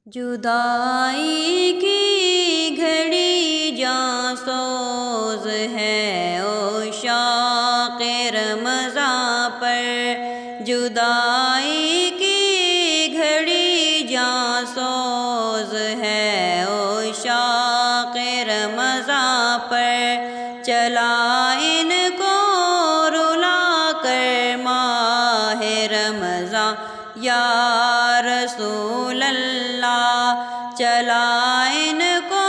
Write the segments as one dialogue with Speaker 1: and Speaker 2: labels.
Speaker 1: جدائی کی گھڑی جاں سوز ہے عشاق رمضاں پر، جدائی کی گھڑی جاں سوز ہے عشاق رمضاں پر، چلا ان کو رلا کر ماہ رمضاں یا رسول اللہ، چلا ان کو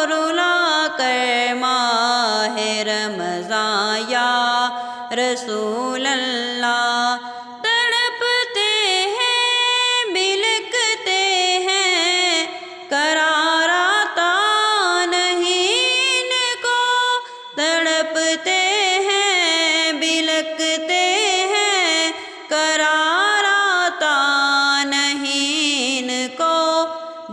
Speaker 1: رلا کر ماہ رمضاں یا رسول اللہ، تڑپتے ہیں بلکتے ہیں قرار آتا نہیں ان کو، تڑپتے ہیں بلکتے ہیں قرار آتا نہیں ان کو،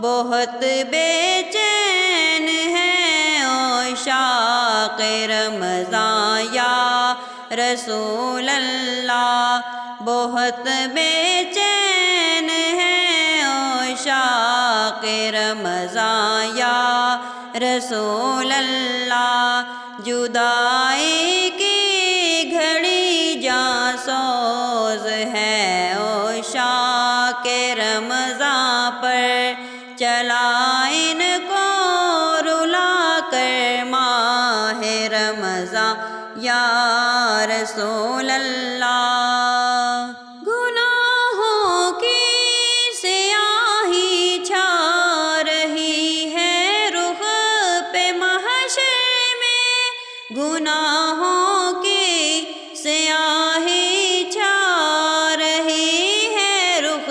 Speaker 1: بہت بے چین ہیں عشاق رمضاں یا رسول اللہ، بہت بے چین ہیں عشاق رمضاں یا رسول اللہ، جدائی کی گھڑی جاں سوز ہے عشاق رمضاں پر، چلا ان کو رلا کر ماہ رمضاں یا رسول اللہ، گناہوں کی سیاہی چھا رہی ہے رخ پہ محشر میں، گناہوں کی سیاہی چھا رہی ہے رخ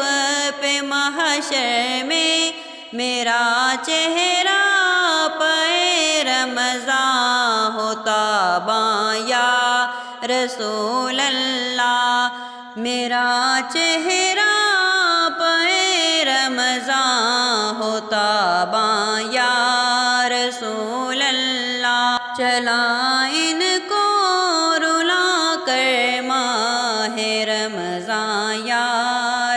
Speaker 1: پہ محشر میں، میرا چہرہ پہ رمضاں ہوتا باں یا رسول اللہ، میرا چہرہ پہ رمضاں ہوتا باں یا رسول اللہ، چلا ان کو رلا کر ماہ رمضاں یا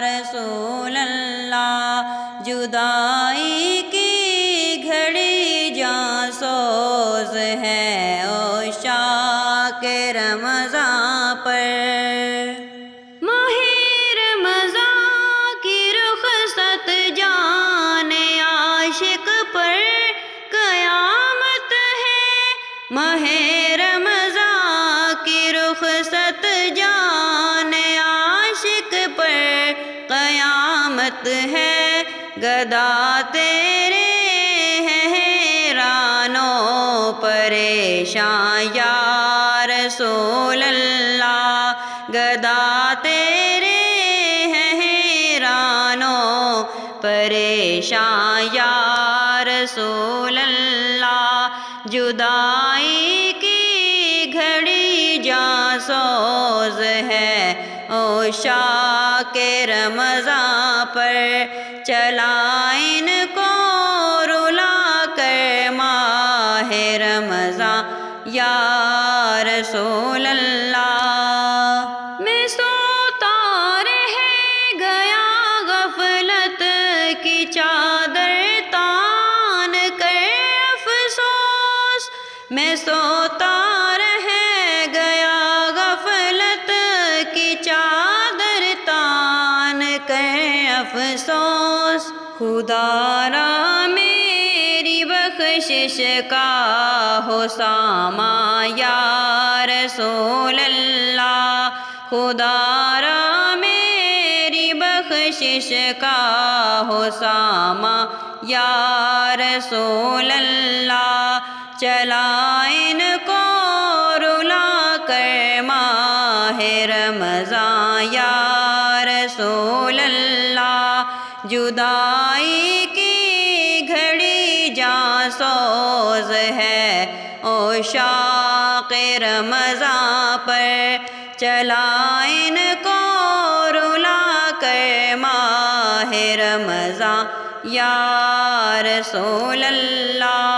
Speaker 1: رسول اللہ، جدائی کی گھڑی جاں سوز ہے عشاق رمضاں پر، ماہ رمضاں کی رخصت جان عاشق پر قیامت ہے، ماہ رمضاں کی رخصت جان عاشق پر قیامت ہے، گدا تیرے ہیں حیران و پریشاں یا رسول اللہ، گدا تیرے ہیں حیران و پریشاں یا رسول اللہ، جدائی کی گھڑی جاں سوز ہے عشاق رمضاں پر، چلا ان کو رلا کر ماہ رمضاں یا رسول اللہ، میں سوتا رہ گیا غفلت کی چادر تان کر افسوس، میں سوتا رہ گیا غفلت کی چادر تان کر افسوس، خدا را میری بخشش کا ہو ساماں یا رسول اللہ، خدا را میری بخشش کا ہو ساماں یا رسول اللہ، چلا ان کو رلا کر ماہ رمضاں یا رسول اللہ، جدائی کی گھڑی جاں سوز ہے عشاق رمضاں پر، چلا ان کو رلا کر ماہ رمضاں یا رسول اللہ۔